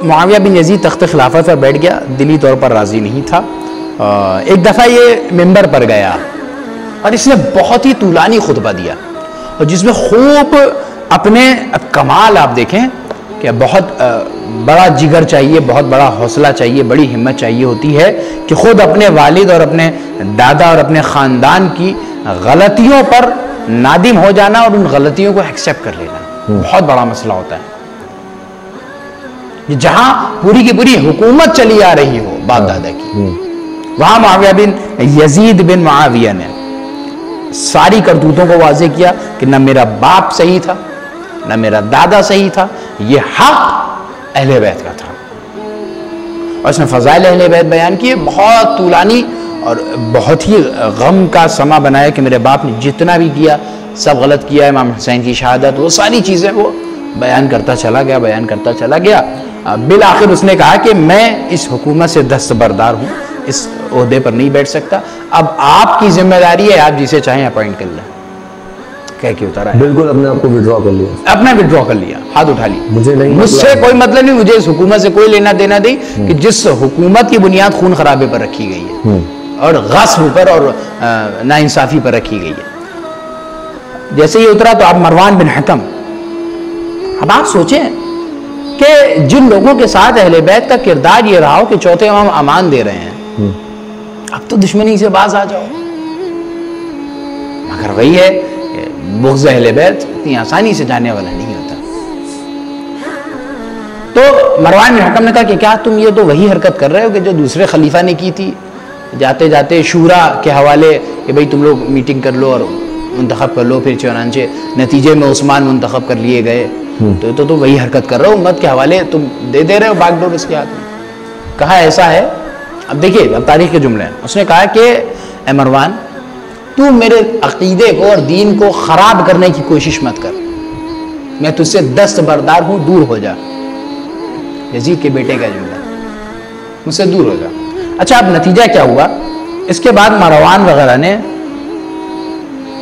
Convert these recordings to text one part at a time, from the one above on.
معاویہ بن یزید تخت خلافت پر بیٹھ گیا، دلی طور پر راضی نہیں تھا. ایک دفعہ یہ ممبر پر گیا اور اس نے بہت ہی طولانی خطبہ دیا، اور جس میں خوب اپنے کمال آپ دیکھیں کہ بہت بڑا جگر چاہیے، بہت بڑا حوصلہ چاہیے، بڑی ہمت چاہیے ہوتی ہے کہ خود اپنے والد اور اپنے دادا اور اپنے خاندان کی غلطیوں پر نادم ہو جانا اور ان غلطیوں کو ایکسیپٹ کر لینا. بہت بڑا مسئلہ ہوتا ہے. جہاں پوری کی پوری حکومت چلی آ رہی ہو باپ دادا کی، وہاں معاویہ بن یزید بن معاویہ نے ساری کرتوتوں کو واضح کیا کہ نہ میرا باپ صحیح تھا، نہ میرا دادا صحیح تھا، یہ حق اہل بیت کا تھا. اور اس نے فضائل اہل بیت بیان کیے، بہت طولانی اور بہت ہی غم کا سما بنایا کہ میرے باپ نے جتنا بھی کیا سب غلط کیا. امام حسین کی شہادت، وہ ساری چیزیں وہ بیان کرتا چلا گیا. بالآخر اس نے کہا کہ میں اس حکومت سے دستبردار ہوں، اس عہدے پر نہیں بیٹھ سکتا، اب آپ کی ذمہ داری ہے، آپ جسے چاہیں اپوائنٹ کر لیں. کہہ کے اترا ہے. بالکل اپنے آپ کو وڈرا کر لیا، اپنا وڈرا کر لیا، ہاتھ اٹھا لیا. مجھ سے کوئی مطلب نہیں، مجھے اس حکومت سے کوئی لینا دینا نہیں کہ جس حکومت کی بنیاد خون خرابے پر رکھی گئی ہے اور غصب پر اور ناانصافی پر رکھی گئی ہے. جیسے یہ اترا تو اب مروان بن حکم، اب آپ سوچیں کہ جن لوگوں کے ساتھ اہل بیت کا کردار یہ رہا ہو کہ چوتھے امام امان دے رہے ہیں، اب تو دشمنی سے باز آ جاؤ. مگر وہی ہے کہ بغض اہل بیت اتنی آسانی سے جانے والا نہیں ہوتا. تو مروان بن حکم نے کہا کہ کیا تم یہ تو وہی حرکت کر رہے ہو کہ جو دوسرے خلیفہ نے کی تھی، جاتے جاتے شورا کے حوالے کہ بھئی تم لوگ میٹنگ کر لو اور منتخب کر لو، پھر چنانچہ نتیجے میں عثمان منتخب کر لیے گئے. تو تم وہی حرکت کر رہے ہو، امت کے حوالے تم دے رہے ہو باغ ڈور اس کے ہاتھ میں. کہا ایسا ہے. اب دیکھیے اب تاریخ کے جملے ہیں. اس نے کہا کہ اے مروان، تو میرے عقیدے کو اور دین کو خراب کرنے کی کوشش مت کر، میں تجھ سے دستبردار ہوں، دور ہو جا. یزید کے بیٹے کا جملہ، مجھ سے دور ہو جا. اچھا اب نتیجہ کیا ہوا؟ اس کے بعد مروان وغیرہ نے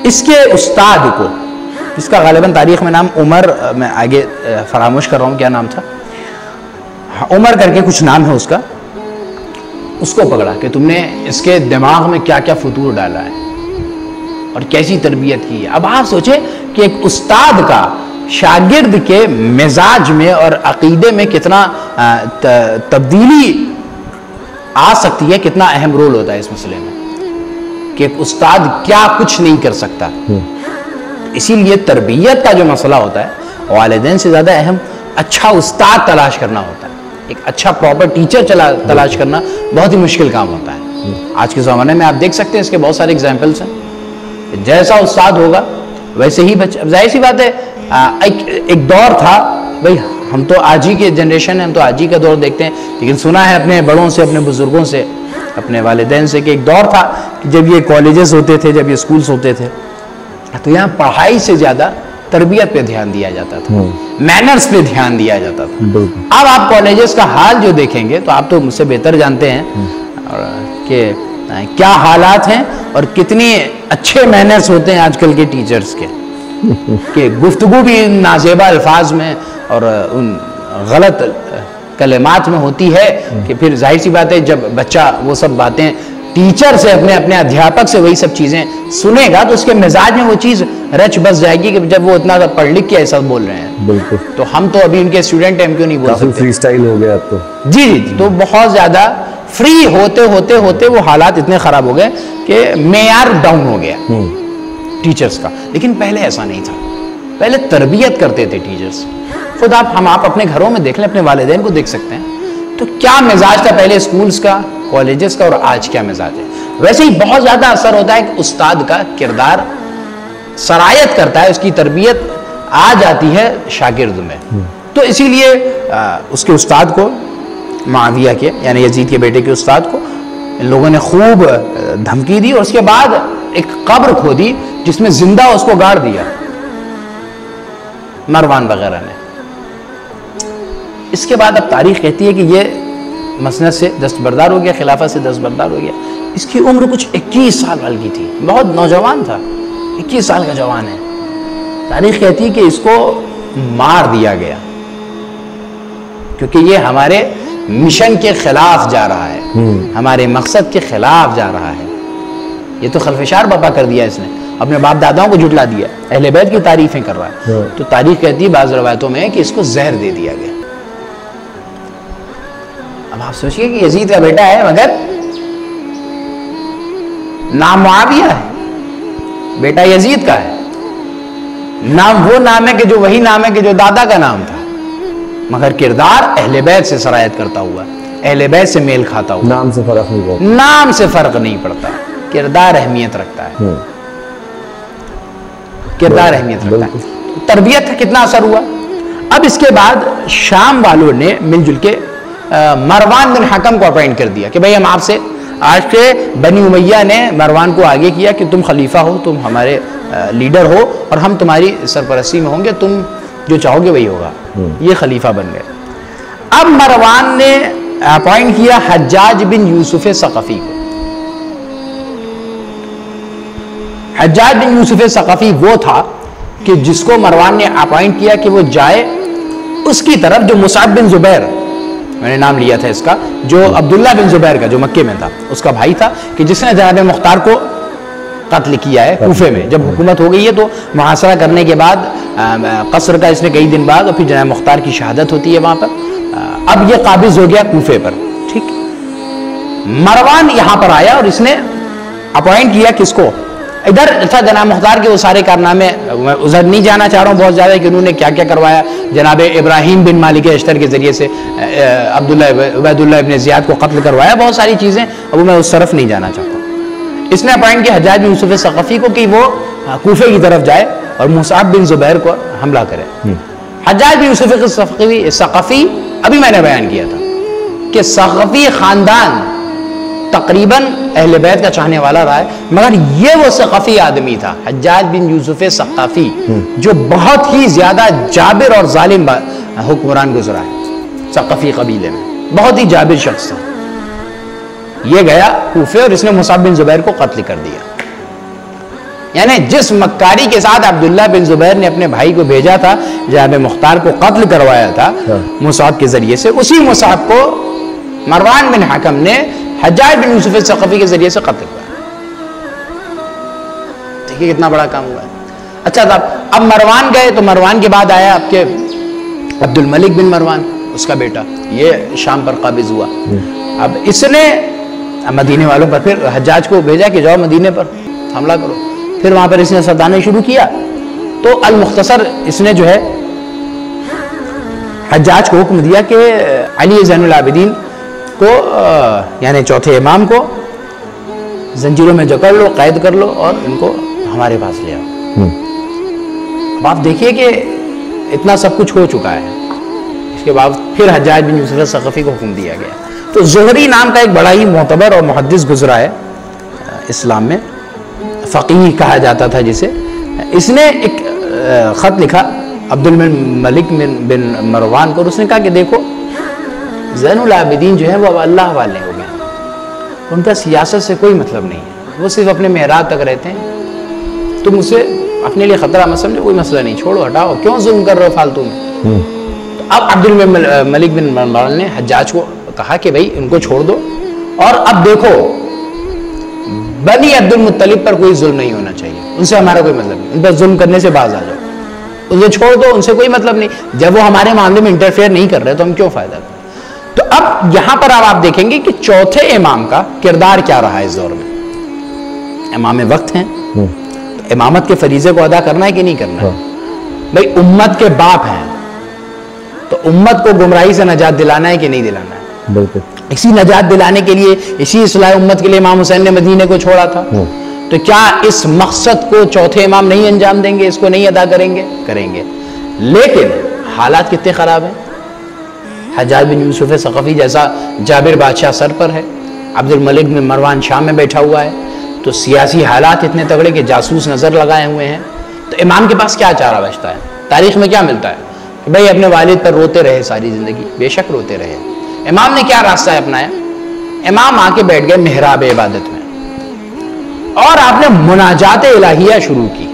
اس کے استاد کو، جس کا غالباً تاریخ میں نام عمر، میں آگے فراموش کر رہا ہوں کیا نام تھا، عمر کر کے کچھ نام ہے اس کا، اس کو پکڑا کہ تم نے اس کے دماغ میں کیا کیا فطور ڈالا ہے اور کیسی تربیت کی ہے. اب آپ سوچیں کہ ایک استاد کا شاگرد کے مزاج میں اور عقیدے میں کتنا تبدیلی آ سکتی ہے، کتنا اہم رول ہوتا ہے اس مسئلے میں کہ ایک استاد کیا کچھ نہیں کر سکتا. اسی لیے تربیت کا جو مسئلہ ہوتا ہے والدین سے زیادہ اہم اچھا استاد تلاش کرنا ہوتا ہے. ایک اچھا پراپر ٹیچر تلاش کرنا بہت ہی مشکل کام ہوتا ہے. آج کے زمانے میں آپ دیکھ سکتے ہیں اس کے بہت سارے اگزامپلس ہیں. جیسا استاد ہوگا ویسے ہی بچہ. ظاہر سی بات ہے ایک دور تھا، بھائی ہم تو آج ہی کے جنریشن ہیں، ہم تو آج ہی کا دور دیکھتے ہیں، لیکن سنا ہے اپنے بڑوں سے، اپنے بزرگوں سے، اپنے والدین سے کہ ایک دور تھا کہ جب یہ کالجز ہوتے تھے، جب یہ اسکولز ہوتے تھے، تو یہاں پڑھائی سے زیادہ تربیت پہ دھیان دیا جاتا تھا، مینرز پہ دھیان دیا جاتا تھا. اب آپ کالجز کا حال جو دیکھیں گے تو آپ تو مجھ سے بہتر جانتے ہیں کہ کیا حالات ہیں اور کتنی اچھے مینرز ہوتے ہیں آج کل کے ٹیچرز کے، کہ گفتگو بھی نازیبا الفاظ میں اور ان غلط کلمات میں ہوتی ہے کہ پھر ظاہر سی بات ہے جب بچہ وہ سب باتیں ٹیچر سے، اپنے ادھیاپک سے وہی سب چیزیں سنے گا تو اس کے مزاج میں وہ چیز رچ بس جائے گی کہ جب وہ اتنا پڑھ لکھ کے ایسا بول رہے ہیں. بالکل. تو ہم تو ابھی ان کے اسٹوڈنٹ ہیں، ہم کیوں نہیں بول سکتے؟ فری سٹائل ہو گیا اب تو. جی تو بہت زیادہ فری ہوتے وہ حالات اتنے خراب ہو گئے کہ معیار ڈاؤن ہو گیا ٹیچرز کا. لیکن پہلے ایسا نہیں تھا، پہلے تربیت کرتے تھے ٹیچرز. خود ہم اپنے گھروں میں دیکھ لیں، اپنے والدین کو دیکھ سکتے ہیں تو کیا مزاج تھا پہلے اسکولز کا، کالجز کا، اور آج کیا مزاج ہے. ویسے ہی بہت زیادہ اثر ہوتا ہے کہ استاد کا کردار سرایت کرتا ہے، اس کی تربیت آ جاتی ہے شاگرد میں. تو اسی لیے اس کے استاد کو، معاویہ کے یعنی یزید کے بیٹے کے استاد کو ان لوگوں نے خوب دھمکی دی اور اس کے بعد ایک قبر کھودی جس میں زندہ اس کو گاڑ دیا مروان وغیرہ نے. اس کے بعد اب تاریخ کہتی ہے کہ یہ مسند سے دستبردار ہو گیا، خلافت سے دستبردار ہو گیا. اس کی عمر کچھ 21 سال وال کی تھی، بہت نوجوان تھا، 21 سال کا جوان ہے. تاریخ کہتی ہے کہ اس کو مار دیا گیا. کیونکہ یہ ہمارے مشن کے خلاف جا رہا ہے, ہمارے مقصد کے خلاف جا رہا ہے. یہ تو خلفشار برپا کر دیا اس نے, اپنے باپ داداؤں کو جھٹلا دیا, اہل بیت کی تعریفیں کر رہا ہے. تو تاریخ کہتی ہے بعض روایتوں میں کہ اس کو زہر دے دیا گیا. اب آپ سوچئے کہ یزید کا بیٹا ہے مگر نام معاویہ ہے, بیٹا یزید کا ہے, نام وہ نام ہے کہ جو وہی نام ہے کہ جو دادا کا نام تھا, مگر کردار اہل بیت سے سرایت کرتا ہوا, اہل بیت سے میل کھاتا ہوا. نام سے فرق نہیں پڑتا, نام سے فرق نہیں پڑتا, کردار اہمیت رکھتا ہے, کردار اہمیت رکھتا ہے. تربیت کا کتنا اثر ہوا. اب اس کے بعد شام والوں نے مل جل کے مروان بن حکم کو اپوائنٹ کر دیا کہ بھئی ہم آپ سے, آج کے بنی امیہ نے مروان کو آگے کیا کہ تم خلیفہ ہو, تم ہمارے لیڈر ہو اور ہم تمہاری سرپرستی میں ہوں گے, تم جو چاہو گے وہی ہوگا. یہ خلیفہ بن گئے. اب مروان نے اپوائنٹ کیا حجاج بن یوسف ثقفی کو. حجاج بن یوسف ثقفی وہ تھا کہ جس کو مروان نے اپوائنٹ کیا کہ وہ جائے اس کی طرف جو مصعب بن زبیر, میں نے نام لیا تھا اس کا, جو عبداللہ بن زبیر کا جو مکے میں تھا, اس کا بھائی تھا, کہ جس نے جناب مختار کو قتل کیا ہے کوفے میں. جب حکومت ہو گئی ہے تو محاصرہ کرنے کے بعد قصر کا اس نے کئی دن بعد, اور پھر جناب مختار کی شہادت ہوتی ہے وہاں پر. اب یہ قابض ہو گیا کوفے پر. ٹھیک, مروان یہاں پر آیا اور اس نے اپوائنٹ کیا کس کو, ادھر تھا جناب مختار کے وہ سارے کارنامے, میں ادھر نہیں جانا چاہ رہا ہوں بہت زیادہ کہ انہوں نے کیا کیا کروایا. جناب ابراہیم بن مالک اشتر کے ذریعے سے عبید اللہ ابن زیاد کو قتل کروایا, بہت ساری چیزیں, اب میں اس طرف نہیں جانا چاہتا. اس نے اپوائنٹ کیا حجاج بن یوسف ثقفی کو کہ وہ کوفے کی طرف جائے اور مصعب بن زبیر کو حملہ کرے. حجاج بن یوسف ثقفی ابھی میں نے بیان کیا تھا کہ ثقفی خاندان تقریباً اہل بیت کا چاہنے والا رہا ہے, مگر یہ وہ ثقفی آدمی تھا حجاج بن یوسف ثقفی جو بہت ہی زیادہ جابر اور ظالم حکمران گزرا ہے ثقفی قبیلے میں, بہت ہی جابر شخص تھا. یہ گیا کوفے اور اس نے مصعب بن زبیر کو قتل کر دیا. یعنی جس مکاری کے ساتھ عبداللہ بن زبیر نے اپنے بھائی کو بھیجا تھا, جناب مختار کو قتل کروایا تھا مصعب کے ذریعے سے, اسی مصعب کو مروان بن حکم نے حجاج بن یوسف ثقفی کے ذریعے سے قتل کیا. دیکھیے کتنا بڑا کام ہوا ہے. اچھا تھا, اب مروان گئے تو مروان کے بعد آیا آپ کے عبد الملک بن مروان, اس کا بیٹا, یہ شام پر قابض ہوا. اب اس نے مدینے والوں پر پھر حجاج کو بھیجا کہ جاؤ مدینے پر حملہ کرو. پھر وہاں پر اس نے سردانے شروع کیا. تو المختصر اس نے جو ہے حجاج کو حکم دیا کہ علی زین العابدین کو یعنی چوتھے امام کو زنجیروں میں جکڑ لو, قید کر لو اور ان کو ہمارے پاس لے آؤ. اب آپ دیکھیے کہ اتنا سب کچھ ہو چکا ہے. اس کے بعد پھر حجاج بن یوسف ثقفی کو حکم دیا گیا. تو زہری نام کا ایک بڑا ہی معتبر اور محدث گزرا ہے اسلام میں, فقیہ کہا جاتا تھا جسے. اس نے ایک خط لکھا عبد الملک بن مروان کو, اور اس نے کہا کہ دیکھو زین العابدین جو ہیں وہ اب اللہ والے ہو گئے, ان کا سیاست سے کوئی مطلب نہیں ہے, وہ صرف اپنے محراب تک رہتے ہیں. تم اسے اپنے لیے خطرہ مت سمجھو, کوئی مسئلہ نہیں, چھوڑو ہٹاؤ, کیوں ظلم کر رہے ہو فالتو میں. اب عبد الملک بن مروان نے حجاج کو کہا کہ بھئی ان کو چھوڑ دو, اور اب دیکھو بنی عبد المطلب پر کوئی ظلم نہیں ہونا چاہیے, ان سے ہمارا کوئی مطلب نہیں, ان پر ظلم کرنے سے باز آ جاؤ, انہیں چھوڑ دو, ان سے کوئی مطلب نہیں. جب وہ ہمارے معاملے میں انٹرفیئر نہیں کر رہے تو ہم کیوں فائدہ کریں. تو اب یہاں پر آپ دیکھیں گے کہ چوتھے امام کا کردار کیا رہا ہے اس دور میں. امام وقت ہیں, تو امامت کے فریضے کو ادا کرنا ہے کہ نہیں کرنا ہے. بھئی امت کے باپ ہیں, تو امت کو گمراہی سے نجات دلانا ہے کہ نہیں دلانا ہے. بالکل. اسی نجات دلانے کے لیے, اسی اصلاح امت کے لیے امام حسین نے مدینے کو چھوڑا تھا. تو کیا اس مقصد کو چوتھے امام نہیں انجام دیں گے, اس کو نہیں ادا کریں گے؟ کریں گے. لیکن حالات کتنے خراب ہیں. حجاج بن یوسف ثقفی جیسا جابر بادشاہ سر پر ہے, عبد الملک بن مروان شام میں بیٹھا ہوا ہے, تو سیاسی حالات اتنے تگڑے کہ جاسوس نظر لگائے ہوئے ہیں. تو امام کے پاس کیا چارہ بچتا ہے؟ تاریخ میں کیا ملتا ہے کہ بھئی اپنے والد پر روتے رہے ساری زندگی. بے شک روتے رہے. امام نے کیا راستہ اپنایا؟ امام آ کے بیٹھ گئے محراب عبادت میں, اور آپ نے مناجات الہیہ شروع کی.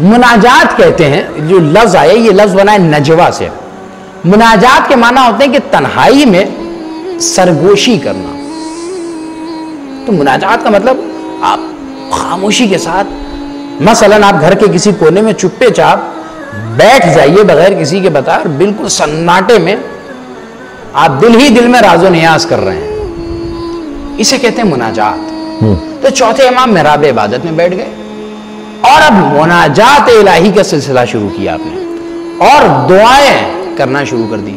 مناجات کہتے ہیں, جو لفظ آئے یہ لفظ بنا ہے نجوہ سے. مناجات کے معنی ہوتے ہیں کہ تنہائی میں سرگوشی کرنا. تو مناجات کا مطلب آپ خاموشی کے ساتھ مثلاً آپ گھر کے کسی کونے میں چپے چاپ بیٹھ جائیے بغیر کسی کے بتا, بالکل سناٹے میں آپ دل ہی دل میں راز و نیاز کر رہے ہیں, اسے کہتے ہیں مناجات. تو چوتھے امام محراب عبادت میں بیٹھ گئے اور اب مناجات الہی کا سلسلہ شروع کیا آپ نے اور دعائیں کرنا شروع کر دی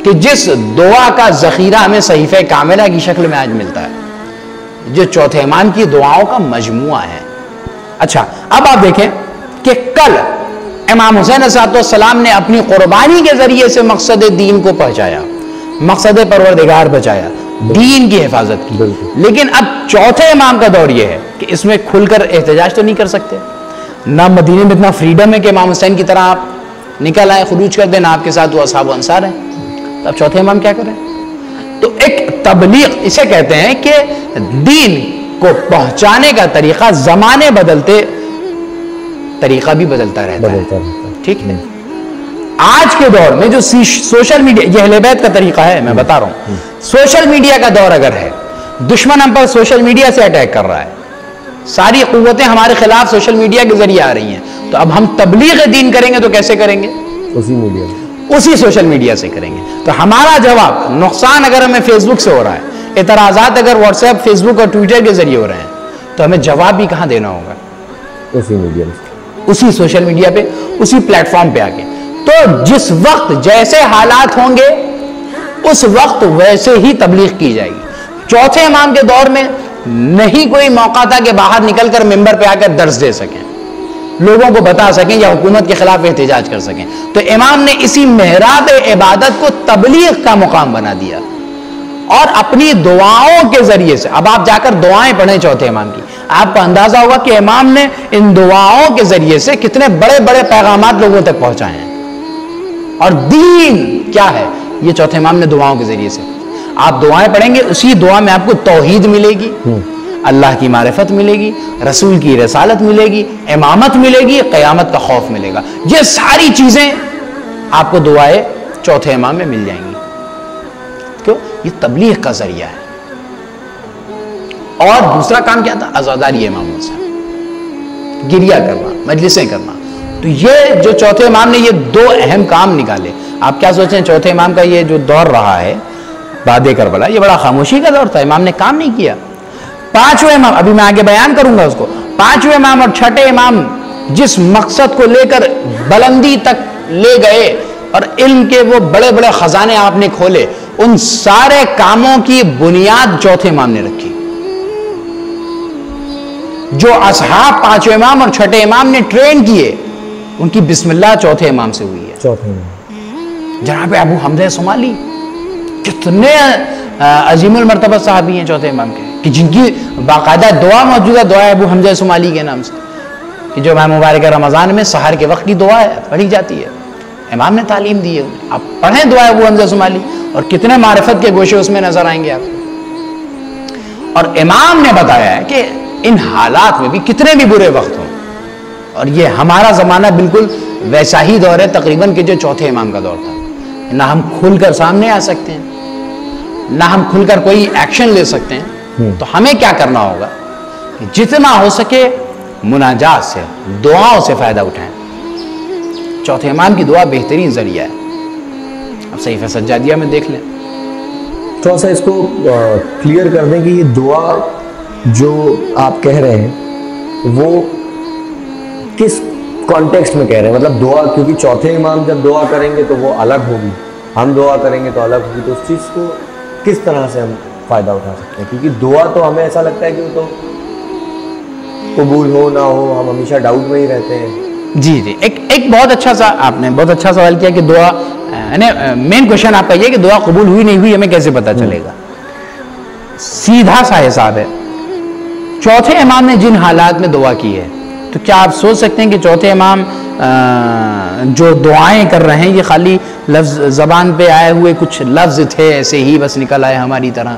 کہ جس دعا کا ذخیرہ ہمیں صحیفہ کاملہ کی شکل میں آج ملتا ہے, جو چوتھے امام کی دعاؤں کا مجموعہ ہے. اچھا, اب آپ دیکھیں کہ کل امام حسین علیہ السلام نے اپنی قربانی کے ذریعے سے مقصد دین کو پہنچایا, مقصد پروردگار بچایا, دین کی حفاظت کی. لیکن اب چوتھے امام کا دور یہ ہے کہ اس میں کھل کر احتجاج تو نہیں کر سکتے, نہ مدینے میں اتنا فریڈم ہے کہ امام حسین کی طرح آپ نکل آئے, خروج کر دیں, نہ آپ کے ساتھ وہ اصحاب و انصار ہیں. تو اب چوتھے امام کیا کریں؟ تو ایک تبلیغ اسے کہتے ہیں کہ دین کو پہنچانے کا طریقہ زمانے بدلتے طریقہ بھی بدلتا رہتا ہے. ٹھیک ہے, آج کے دور میں جو سوشل میڈیا, یہ اہل بیت کا طریقہ ہے, میں بتا رہا ہوں, سوشل میڈیا کا دور اگر ہے, دشمن ہم پر سوشل میڈیا سے اٹیک کر رہا ہے, ساری قوتیں ہمارے خلاف سوشل میڈیا کے ذریعے آ رہی ہیں, تو اب ہم تبلیغ دین کریں گے تو کیسے کریں گے؟ اسی سوشل میڈیا سے کریں گے. تو ہمارا جواب, نقصان اگر ہمیں فیس بک سے ہو رہا ہے, اعتراضات اگر واٹس ایپ, فیس بک اور ٹویٹر کے ذریعے ہو رہے ہیں, تو ہمیں جواب بھی کہاں دینا ہوگا؟ اسی سوشل میڈیا پہ, اسی پلیٹ فارم پہ آ کے. تو جس وقت جیسے حالات ہوں گے اس وقت ویسے ہی تبلیغ کی جائے گی. چوتھے امام کے دور میں نہیں کوئی موقع تھا کہ باہر نکل کر ممبر پہ آ کر درس دے سکیں, لوگوں کو بتا سکیں یا حکومت کے خلاف احتجاج کر سکیں. تو امام نے اسی محراب عبادت کو تبلیغ کا مقام بنا دیا اور اپنی دعاؤں کے ذریعے سے. اب آپ جا کر دعائیں پڑھیں چوتھے امام کی, آپ کو اندازہ ہوگا کہ امام نے ان دعاؤں کے ذریعے سے کتنے بڑے بڑے پیغامات لوگوں تک پہنچائے ہیں. اور دین کیا ہے, یہ چوتھے امام نے دعاؤں کے ذریعے سے. آپ دعائیں پڑھیں گے, اسی دعا میں آپ کو توحید ملے گی, اللہ کی معرفت ملے گی, رسول کی رسالت ملے گی, امامت ملے گی, قیامت کا خوف ملے گا. یہ ساری چیزیں آپ کو دعائیں چوتھے امام میں مل جائیں گی. کیوں؟ یہ تبلیغ کا ذریعہ ہے. اور دوسرا کام کیا تھا؟ عزاداری اماموں سے گریہ کرنا, مجلسیں کرنا. تو یہ جو چوتھے امام نے یہ دو اہم کام نکالے. آپ کیا سوچیں, چوتھے امام کا یہ جو دور رہا ہے بعد کربلا, یہ بڑا خاموشی کا دور تھا, امام نے کام نہیں کیا. پانچویں امام, ابھی میں آگے بیان کروں گا اس کو, پانچویں امام اور چھٹے امام جس مقصد کو لے کر بلندی تک لے گئے اور علم کے وہ بڑے بڑے خزانے آپ نے کھولے, ان سارے کاموں کی بنیاد چوتھے امام نے رکھی. جو اصحاب پانچویں امام اور چھٹے امام نے ٹرین کیے, ان کی بسم اللہ چوتھے امام سے ہوئی ہے. جناب ابو حمزہ صومالی کتنے عظیم المرتبہ صحابی ہیں چوتھے امام کے, کہ جن کی باقاعدہ دعا موجود ہے, دعا ابو حمزہ صومالی کے نام سے, کہ جو ماہ مبارک رمضان میں سحر کے وقت کی دعا ہے, پڑھی جاتی ہے. امام نے تعلیم دی ہے انہیں. آپ پڑھیں دعا ابو حمزہ صومالی, اور کتنے معرفت کے گوشے اس میں نظر آئیں گے آپ کو. اور امام نے بتایا ہے کہ ان حالات میں بھی کتنے بھی برے وقت ہوں, اور یہ ہمارا زمانہ بالکل ویسا ہی دور ہے تقریباً کہ جو چوتھے امام کا دور تھا. نہ ہم کھل کر سامنے آ سکتے ہیں, نہ ہم کھل کر کوئی ایکشن لے سکتے ہیں. تو ہمیں کیا کرنا ہوگا کہ جتنا ہو سکے مناجات سے, دعاؤں سے فائدہ اٹھائیں. چوتھے امام کی دعا بہترین ذریعہ ہے. اب صحیفہ سجادیہ میں دیکھ لیں. تھوڑا سا اس کو کلیئر کر دیں کہ یہ دعا جو آپ کہہ رہے ہیں وہ کس کانٹیکسٹ میں کہہ رہے ہیں, مطلب دعا, کیونکہ چوتھے امام جب دعا کریں گے تو وہ الگ ہوگی, ہم دعا کریں گے تو الگ ہوگی. تو اس چیز کو کس طرح سے ہم فائدہ اٹھا سکتے ہیں, کیونکہ دعا تو ہمیں ایسا لگتا ہے کہ وہ تو قبول ہو نہ ہو, ہم ہمیشہ ڈاؤٹ میں ہی رہتے ہیں. جی جی, ایک بہت اچھا سا آپ نے بہت اچھا سوال کیا کہ دعا, مین کوشچن آپ کا یہ کہ دعا قبول ہوئی نہیں ہوئی ہمیں کیسے پتہ چلے گا. سیدھا سا حساب ہے, چوتھے امام نے جن حالات میں دعا کی ہے, تو کیا آپ سوچ سکتے ہیں کہ چوتھے امام جو دعائیں کر رہے ہیں یہ خالی لفظ زبان پہ آئے ہوئے کچھ لفظ تھے ایسے ہی بس نکل آئے ہماری طرح,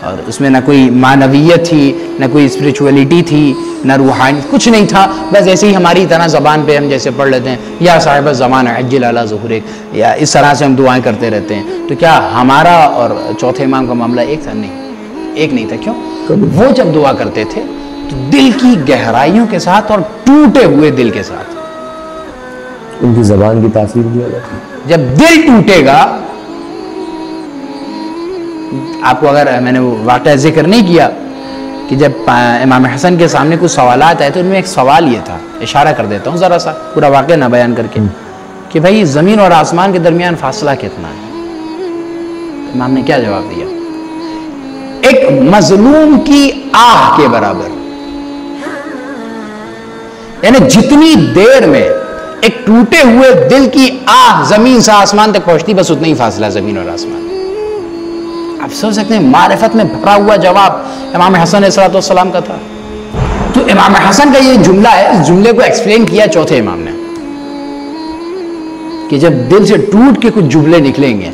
اور اس میں نہ کوئی معنویت تھی، نہ کوئی اسپریچولیٹی تھی، نہ روحانی، کچھ نہیں تھا. بس ایسے ہی ہماری طرح زبان پہ ہم جیسے پڑھ لیتے ہیں یا صاحب زمان عجل علی ظہورک، یا اس طرح سے ہم دعائیں کرتے رہتے ہیں. تو کیا ہمارا اور چوتھے امام کا معاملہ ایک تھا؟ نہیں، ایک نہیں تھا. کیوں؟ وہ جب دعا کرتے تھے تو دل کی گہرائیوں کے ساتھ اور ٹوٹے ہوئے دل کے ساتھ. ان کی زبان کی تاثیر بھی الگ ہے. جب دل ٹوٹے گا، آپ کو اگر میں نے وہ واقعہ ذکر نہیں کیا کہ جب امام حسن کے سامنے کچھ سوالات آئے تو ان میں ایک سوال یہ تھا، اشارہ کر دیتا ہوں ذرا سا، پورا واقعہ نہ بیان کر کے، کہ بھائی زمین اور آسمان کے درمیان فاصلہ کتنا ہے؟ امام نے کیا جواب دیا؟ ایک مظلوم کی آہ کے برابر. یعنی جتنی دیر میں ایک ٹوٹے ہوئے دل کی آہ زمین سے آسمان تک پہنچتی، بس اتنا ہی فاصلہ زمین اور آسمان. آپ سمجھ سکتے ہیں معرفت میں بھرا ہوا جواب امام حسن علیہ السلام کا تھا. تو امام حسن کا یہ جملہ ہے، اس جملے کو ایکسپلین کیا چوتھے امام نے کہ جب دل سے ٹوٹ کے کچھ جملے نکلیں گے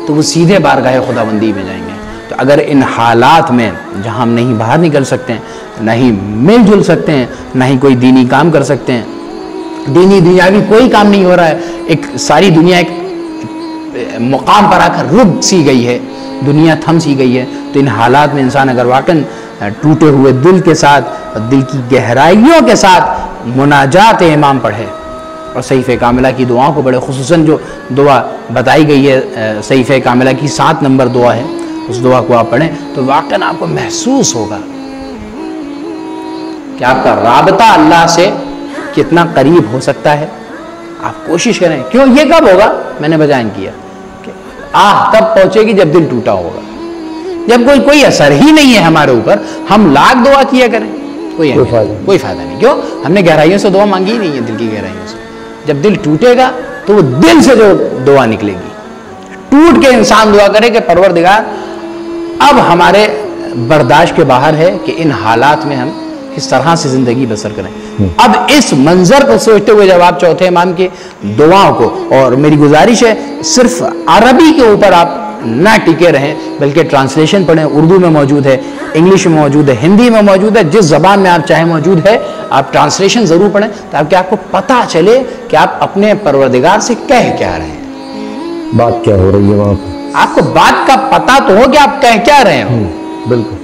تو وہ سیدھے بارگاہ خداوندی میں جائیں گے. تو اگر ان حالات میں جہاں ہم نہیں باہر نکل سکتے ہیں، نہ ہی مل جل سکتے ہیں، نہ ہی کوئی دینی کام کر سکتے ہیں، دینی دنیاوی کوئی کام نہیں ہو رہا ہے، ایک ساری دنیا ایک مقام پر آ کر رک سی گئی ہے، دنیا تھم سی گئی ہے، تو ان حالات میں انسان اگر واقعاً ٹوٹے ہوئے دل کے ساتھ، دل کی گہرائیوں کے ساتھ مناجات امام پڑھے اور صحیفہ کاملہ کی دعاؤں کو بڑے، خصوصاً جو دعا بتائی گئی ہے صحیفہ کاملہ کی 7 نمبر دعا ہے، اس دعا کو آپ پڑھیں تو واقعاً آپ کو محسوس ہوگا کہ آپ کا رابطہ اللہ سے کتنا قریب ہو سکتا ہے. آپ کوشش کریں. کیوں؟ یہ کب ہوگا؟ میں نے بیان کیا کہ تب پہنچے گی جب دل ٹوٹا ہوگا، جب کوئی اثر ہی نہیں ہے ہمارے اوپر، ہم لاکھ دعا کیا کریں کوئی فائدہ نہیں. کیوں؟ ہم نے گہرائیوں سے دعا مانگی نہیں ہے، دل کی گہرائیوں سے. جب دل ٹوٹے گا تو وہ دل سے جو دعا نکلے گی، ٹوٹ کے انسان دعا کرے کہ پروردگار اب ہمارے برداشت کے باہر ہے کہ ان حالات میں ہم کس طرح سے زندگی بسر کریں. اب اس منظر کو سوچتے ہوئے جب آپ چوتھے امام کی دعاؤں کو، اور میری گزارش ہے صرف عربی کے اوپر آپ نہ ٹکے رہیں بلکہ ٹرانسلیشن پڑھیں، اردو میں موجود ہے، انگلش میں موجود ہے، ہندی میں موجود ہے، جس زبان میں آپ چاہیں موجود ہے، آپ ٹرانسلیشن ضرور پڑھیں تاکہ آپ کو پتہ چلے کہ آپ اپنے پروردگار سے کہہ کیا رہے ہیں، بات کیا ہو رہی ہے وہاں پر. آپ کو بات کا پتہ تو ہو کہ آپ کہہ کیا رہے ہیں. بالکل.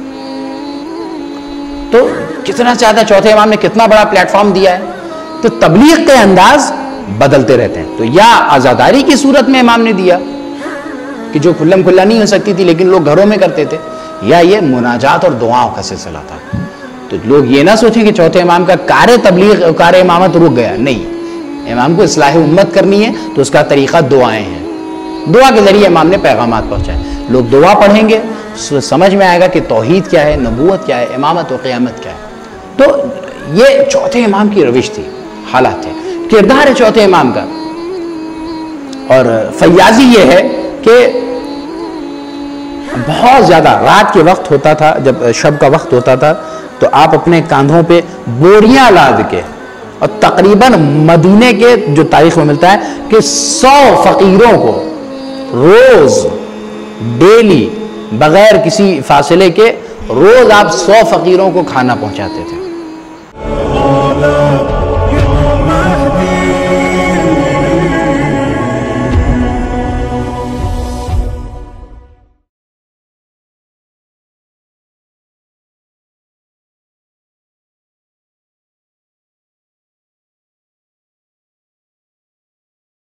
تو کتنا زیادہ چوتھے امام نے کتنا بڑا پلیٹ فارم دیا ہے. تو تبلیغ کے انداز بدلتے رہتے ہیں. تو یا عزاداری کی صورت میں امام نے دیا کہ جو کھلم کھلا نہیں ہو سکتی تھی لیکن لوگ گھروں میں کرتے تھے، یا یہ مناجات اور دعاؤں کا سلسلہ تھا. تو لوگ یہ نہ سوچیں کہ چوتھے امام کا کار تبلیغ، کار امامت رک گیا. نہیں، امام کو اصلاح امت کرنی ہے تو اس کا طریقہ دعائیں ہیں. دعا کے ذریعے امام نے پیغامات پہنچائے. لوگ دعا پڑھیں گے، سمجھ میں آئے گا کہ توحید کیا ہے، نبوت کیا ہے، امامت و قیامت کیا ہے. تو یہ چوتھے امام کی روش تھی، حالات تھے، کردار ہے چوتھے امام کا. اور فیاضی یہ ہے کہ بہت زیادہ رات کے وقت ہوتا تھا، جب شب کا وقت ہوتا تھا تو آپ اپنے کاندھوں پہ بوریاں لاد کے، اور تقریباً مدینے کے جو تاریخ میں ملتا ہے کہ 100 فقیروں کو روز ڈیلی بغیر کسی فاصلے کے روز آپ 100 فقیروں کو کھانا پہنچاتے تھے.